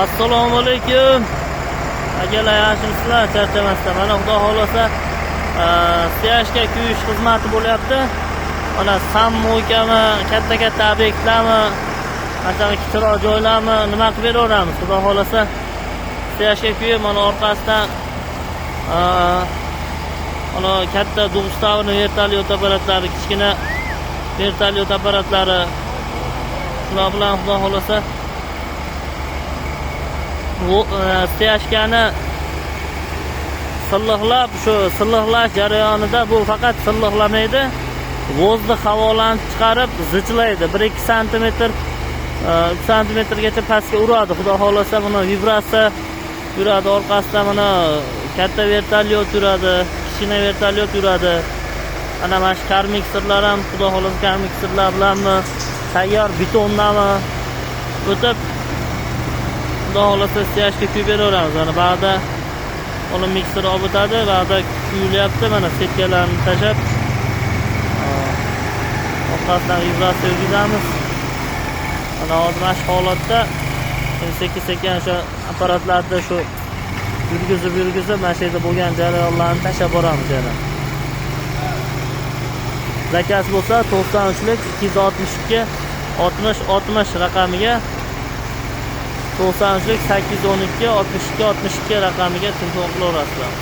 Assalomu alaykum. Akalar, yaxshimisizlar? Charchamasdan. Mana xudo xolasa steyajga kuyish xizmati bo'lyapti. Mana sammokami, katta obyektlarmi, qanchalik kichikroq joylarmi nima qilib beraveramiz. Xudo xolasa steyajga kuyib, mana orqasidan mana katta Dug'istonning vertolyot apparatlari, kichkina vertolyot apparatlari shular bilan xudo xolasa bu steyajkani silliqlab, shu silliqlash jarayonida bu faqat silliqlamaydi, vozdux havolanib chiqarib zichlaydi. 1-2 sm 3 sm pastga uradi. Xudo xolasa buni vibratsiya yuradi, orqasida mana katta vertolyot yuradi, kichkina vertolyot yuradi. Ana mana shu karmikserlar ham xudo xolasa karmikserlar bilanmi, tayyor betonnami o'tib xudo xolasa steyajga kuyib beraveramiz. Mana ba'da uni mikser olib o'tadi, ba'da kuyilyapti. Mana setkalarni tashab orqasidan vibratsiya yurgizamiz. Mana hozir mana shu holatda sekin o'sha apparatlarni shu yurgizib mana shu yerda bo'lgan jarayonlarni tashab boramiz yana. Zakaz bo'lsa 93lik 262 60 raqamiga, 93lik 812 62 62 raqamiga telefon qilaverasizlar.